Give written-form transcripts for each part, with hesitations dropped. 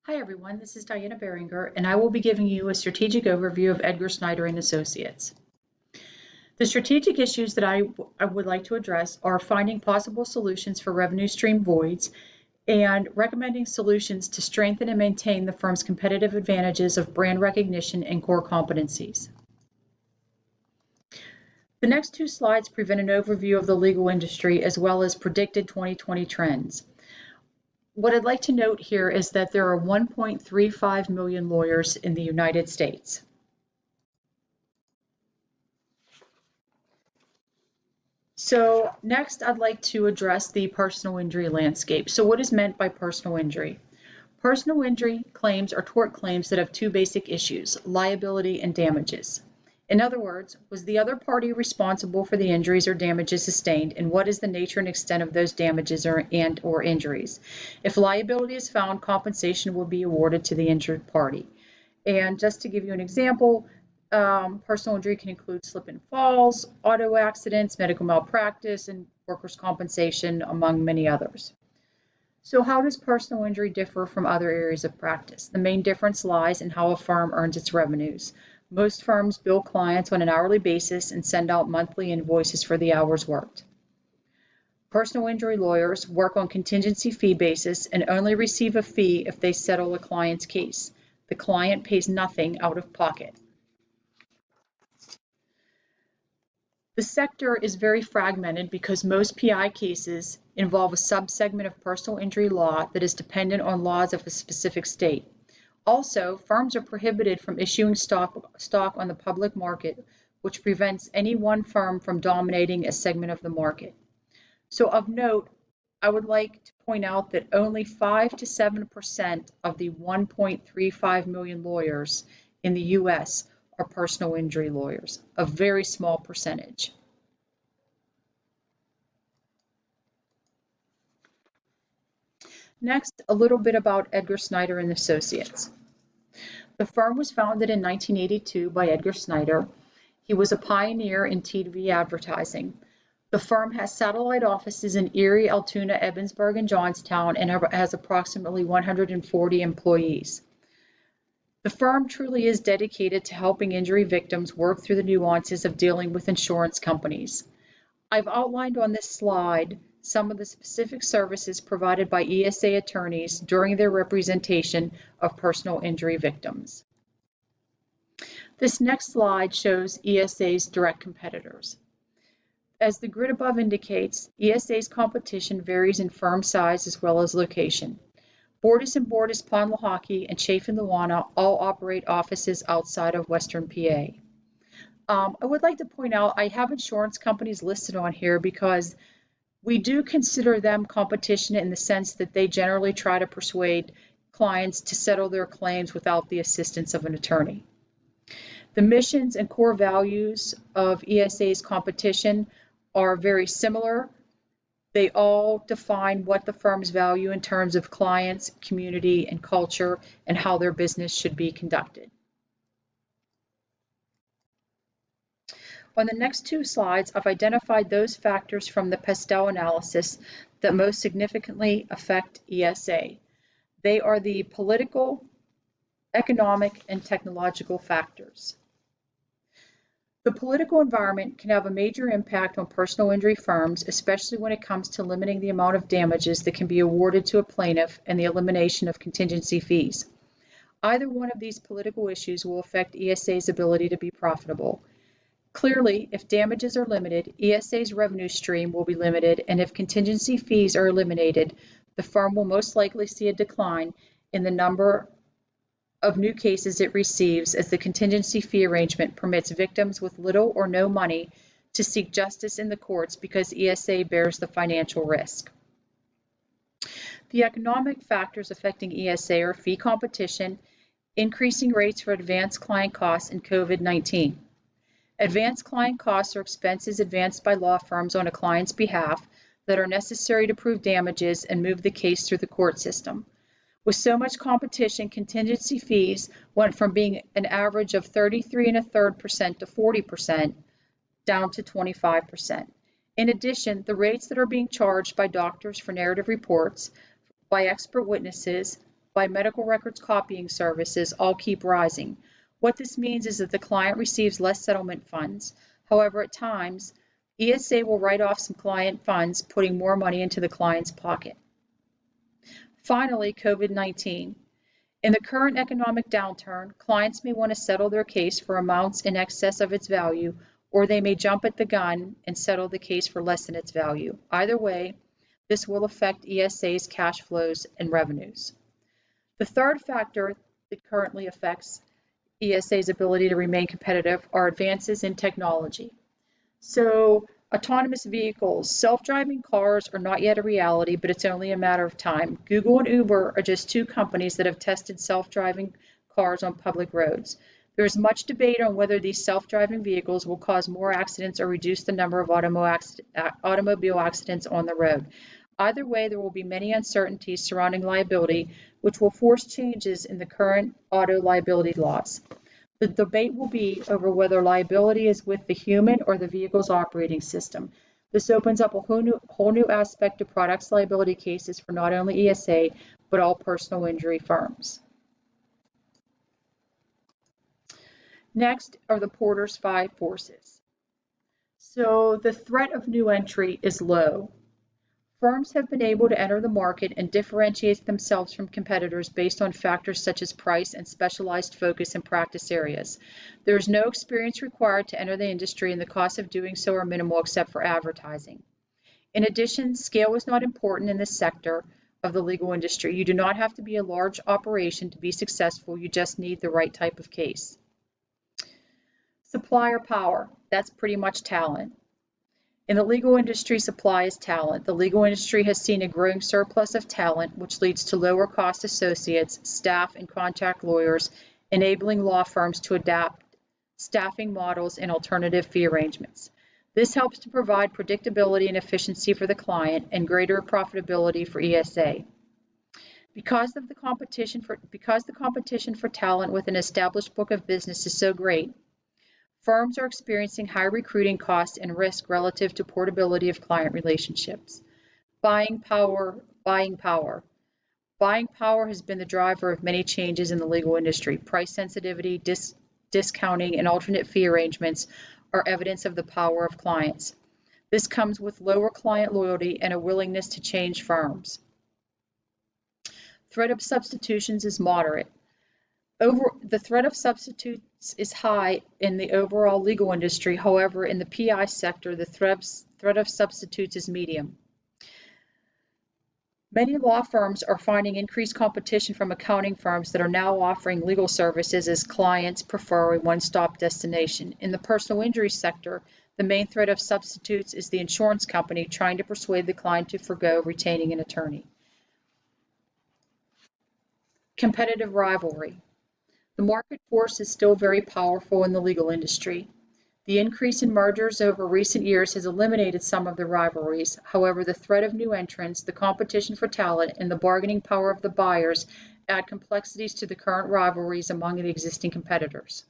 Hi everyone, this is Diana Beringer, and I will be giving you a strategic overview of Edgar Snyder and Associates. The strategic issues that I would like to address are finding possible solutions for revenue stream voids and recommending solutions to strengthen and maintain the firm's competitive advantages of brand recognition and core competencies. The next two slides present an overview of the legal industry as well as predicted 2020 trends. What I'd like to note here is that there are 1.35 million lawyers in the United States. So next, I'd like to address the personal injury landscape. So what is meant by personal injury? Personal injury claims are tort claims that have two basic issues, liability and damages. In other words, was the other party responsible for the injuries or damages sustained, and what is the nature and extent of those damages or injuries? If liability is found, compensation will be awarded to the injured party. And just to give you an example, personal injury can include slip and falls, auto accidents, medical malpractice, and workers' compensation, among many others. So how does personal injury differ from other areas of practice? The main difference lies in how a firm earns its revenues. Most firms bill clients on an hourly basis and send out monthly invoices for the hours worked. Personal injury lawyers work on contingency fee basis and only receive a fee if they settle a client's case. The client pays nothing out of pocket. The sector is very fragmented because most PI cases involve a subsegment of personal injury law that is dependent on laws of a specific state. Also, firms are prohibited from issuing stock on the public market, which prevents any one firm from dominating a segment of the market. So of note, I would like to point out that only 5 to 7% of the 1.35 million lawyers in the US are personal injury lawyers, a very small percentage. Next, a little bit about Edgar Snyder and Associates. The firm was founded in 1982 by Edgar Snyder. He was a pioneer in TV advertising. The firm has satellite offices in Erie, Altoona, Ebensburg, and Johnstown, and has approximately 140 employees. The firm truly is dedicated to helping injury victims work through the nuances of dealing with insurance companies. I've outlined on this slide some of the specific services provided by ESA attorneys during their representation of personal injury victims. This next slide shows ESA's direct competitors. As the grid above indicates, ESA's competition varies in firm size as well as location. Bordas & Bordas, Pond Lehocky, and Chafin Luana all operate offices outside of Western PA. I would like to point out I have insurance companies listed on here because we do consider them competition in the sense that they generally try to persuade clients to settle their claims without the assistance of an attorney. The missions and core values of ESA's competition are very similar. They all define what the firms value in terms of clients, community, and culture, and how their business should be conducted. On the next two slides, I've identified those factors from the Pestel analysis that most significantly affect ESA. They are the political, economic, and technological factors. The political environment can have a major impact on personal injury firms, especially when it comes to limiting the amount of damages that can be awarded to a plaintiff and the elimination of contingency fees. Either one of these political issues will affect ESA's ability to be profitable. Clearly, if damages are limited, ESA's revenue stream will be limited, and if contingency fees are eliminated, the firm will most likely see a decline in the number of new cases it receives, as the contingency fee arrangement permits victims with little or no money to seek justice in the courts because ESA bears the financial risk. The economic factors affecting ESA are fee competition, increasing rates for advanced client costs, and COVID-19. Advanced client costs are expenses advanced by law firms on a client's behalf that are necessary to prove damages and move the case through the court system. With so much competition, contingency fees went from being an average of 33.33% to 40%, down to 25%. In addition, the rates that are being charged by doctors for narrative reports, by expert witnesses, by medical records copying services all keep rising. What this means is that the client receives less settlement funds. However, at times, ESA will write off some client funds, putting more money into the client's pocket. Finally, COVID-19. In the current economic downturn, clients may want to settle their case for amounts in excess of its value, or they may jump at the gun and settle the case for less than its value. Either way, this will affect ESA's cash flows and revenues. The third factor that currently affects ESA's ability to remain competitive are advances in technology. So, autonomous vehicles, self-driving cars are not yet a reality, but it's only a matter of time. Google and Uber are just two companies that have tested self-driving cars on public roads. There is much debate on whether these self-driving vehicles will cause more accidents or reduce the number of automobile accidents on the road. Either way, there will be many uncertainties surrounding liability, which will force changes in the current auto liability laws. The debate will be over whether liability is with the human or the vehicle's operating system. This opens up a whole new aspect of products liability cases for not only ESA, but all personal injury firms. Next are the Porter's five forces. So the threat of new entry is low. Firms have been able to enter the market and differentiate themselves from competitors based on factors such as price and specialized focus in practice areas. There is no experience required to enter the industry, and the costs of doing so are minimal except for advertising. In addition, scale is not important in this sector of the legal industry. You do not have to be a large operation to be successful. You just need the right type of case. Supplier power, that's pretty much talent. In the legal industry, supply is talent. The legal industry has seen a growing surplus of talent, which leads to lower cost associates, staff, and contract lawyers, enabling law firms to adapt staffing models and alternative fee arrangements. This helps to provide predictability and efficiency for the client and greater profitability for ESA. Because the competition for talent with an established book of business is so great, firms are experiencing high recruiting costs and risk relative to portability of client relationships. Buying power. Buying power has been the driver of many changes in the legal industry. Price sensitivity, discounting, and alternate fee arrangements are evidence of the power of clients. This comes with lower client loyalty and a willingness to change firms. Threat of substitutions is moderate. The threat of substitutes is high in the overall legal industry. However, in the PI sector, the threat of substitutes is medium. Many law firms are finding increased competition from accounting firms that are now offering legal services as clients prefer a one-stop destination. In the personal injury sector, the main threat of substitutes is the insurance company trying to persuade the client to forgo retaining an attorney. Competitive rivalry. The market force is still very powerful in the legal industry. The increase in mergers over recent years has eliminated some of the rivalries. However, the threat of new entrants, the competition for talent, and the bargaining power of the buyers add complexities to the current rivalries among the existing competitors.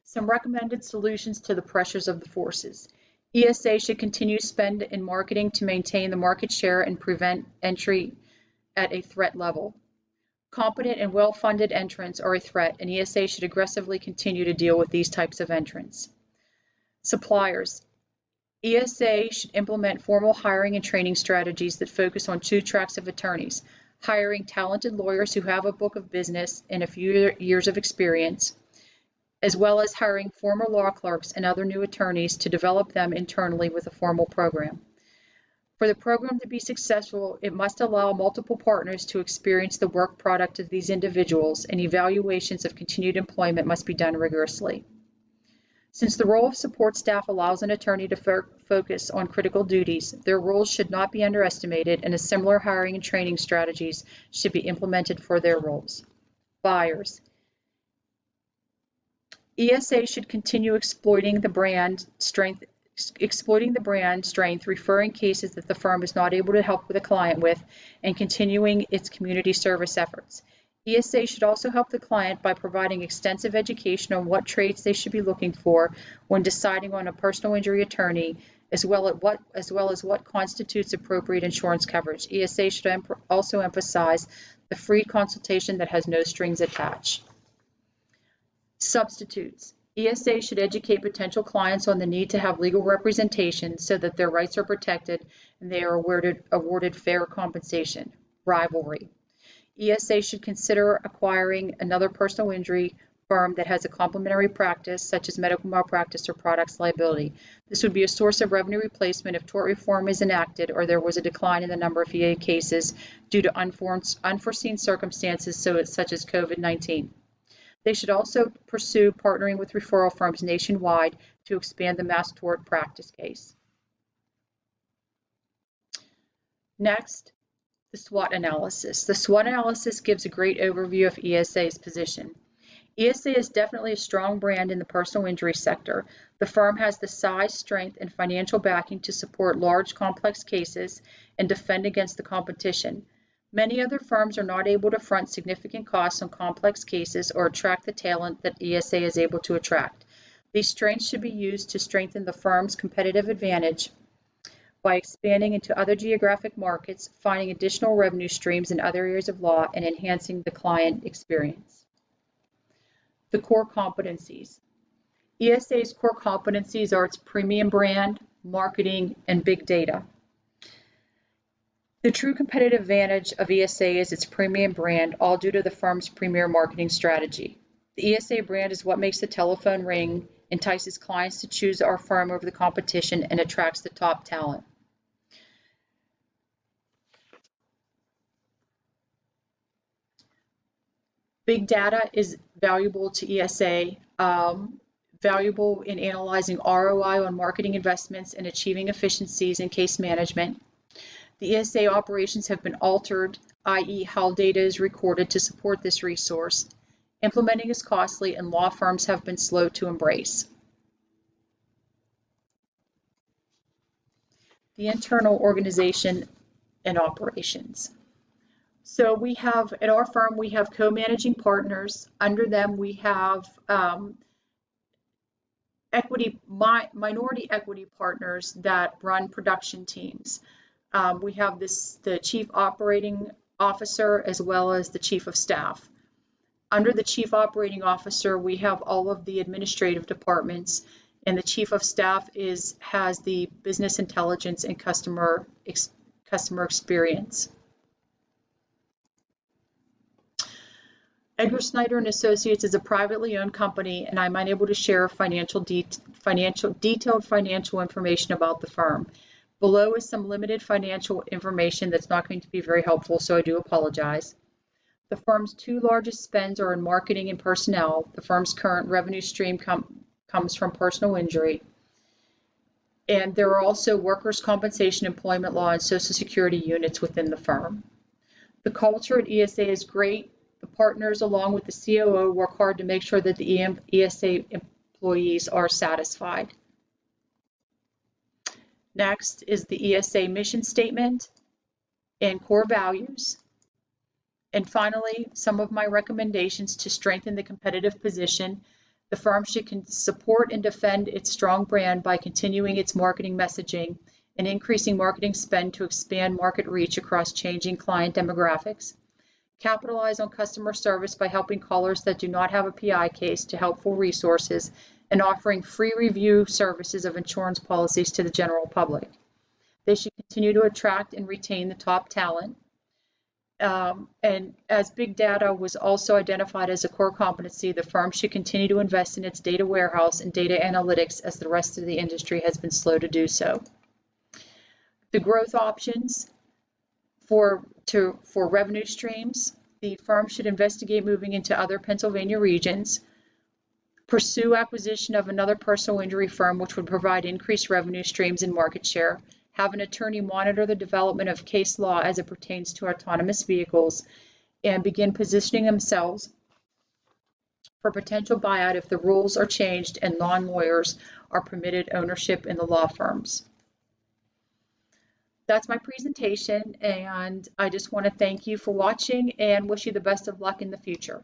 Some recommended solutions to the pressures of the forces. ESA should continue to spend in marketing to maintain the market share and prevent entry at a threat level. Competent and well-funded entrants are a threat, and ESA should aggressively continue to deal with these types of entrants. Suppliers. ESA should implement formal hiring and training strategies that focus on two tracks of attorneys: hiring talented lawyers who have a book of business and a few years of experience, as well as hiring former law clerks and other new attorneys to develop them internally with a formal program. For the program to be successful, it must allow multiple partners to experience the work product of these individuals, and evaluations of continued employment must be done rigorously. Since the role of support staff allows an attorney to focus on critical duties, their roles should not be underestimated, and a similar hiring and training strategies should be implemented for their roles. Buyers. ESA should continue exploiting the brand strength, referring cases that the firm is not able to help the client with, and continuing its community service efforts. ESA should also help the client by providing extensive education on what traits they should be looking for when deciding on a personal injury attorney, as well as what constitutes appropriate insurance coverage. ESA should also emphasize the free consultation that has no strings attached. Substitutes. ESA should educate potential clients on the need to have legal representation so that their rights are protected and they are awarded fair compensation. Rivalry. ESA should consider acquiring another personal injury firm that has a complementary practice, such as medical malpractice or products liability. This would be a source of revenue replacement if tort reform is enacted or there was a decline in the number of VA cases due to unforeseen circumstances such as COVID-19. They should also pursue partnering with referral firms nationwide to expand the mass tort practice case. Next, the SWOT analysis. The SWOT analysis gives a great overview of ESA's position. ESA is definitely a strong brand in the personal injury sector. The firm has the size, strength, and financial backing to support large, complex cases and defend against the competition. Many other firms are not able to front significant costs on complex cases or attract the talent that ESA is able to attract. These strengths should be used to strengthen the firm's competitive advantage by expanding into other geographic markets, finding additional revenue streams in other areas of law, and enhancing the client experience. The core competencies. ESA's core competencies are its premium brand, marketing, and big data. The true competitive advantage of ESA is its premium brand, all due to the firm's premier marketing strategy. The ESA brand is what makes the telephone ring, entices clients to choose our firm over the competition, and attracts the top talent. Big data is valuable to ESA, valuable in analyzing ROI on marketing investments and achieving efficiencies in case management. The ESA operations have been altered, i.e. how data is recorded to support this resource. Implementing is costly and law firms have been slow to embrace. The internal organization and operations. So we have, at our firm, we have co-managing partners. Under them, we have minority equity partners that run production teams. We have the chief operating officer as well as the chief of staff. Under the chief operating officer, we have all of the administrative departments, and the chief of staff has the business intelligence and customer experience. Edgar Snyder and Associates is a privately owned company, and I'm unable to share detailed financial information about the firm. Below is some limited financial information that's not going to be very helpful, so I do apologize. The firm's two largest spends are in marketing and personnel. The firm's current revenue stream comes from personal injury. And there are also workers' compensation, employment law, and Social Security units within the firm. The culture at ESA is great. The partners, along with the COO, work hard to make sure that the ESA employees are satisfied. Next is the ESA mission statement and core values. And finally, some of my recommendations to strengthen the competitive position. The firm should support and defend its strong brand by continuing its marketing messaging and increasing marketing spend to expand market reach across changing client demographics. Capitalize on customer service by helping callers that do not have a PI case to helpful resources and offering free review services of insurance policies to the general public. They should continue to attract and retain the top talent. And as big data was also identified as a core competency, the firm should continue to invest in its data warehouse and data analytics as the rest of the industry has been slow to do so. The growth options for revenue streams, the firm should investigate moving into other Pennsylvania regions, pursue acquisition of another personal injury firm which would provide increased revenue streams and market share, have an attorney monitor the development of case law as it pertains to autonomous vehicles, and begin positioning themselves for potential buyout if the rules are changed and non-lawyers are permitted ownership in the law firms. That's my presentation, and I just want to thank you for watching and wish you the best of luck in the future.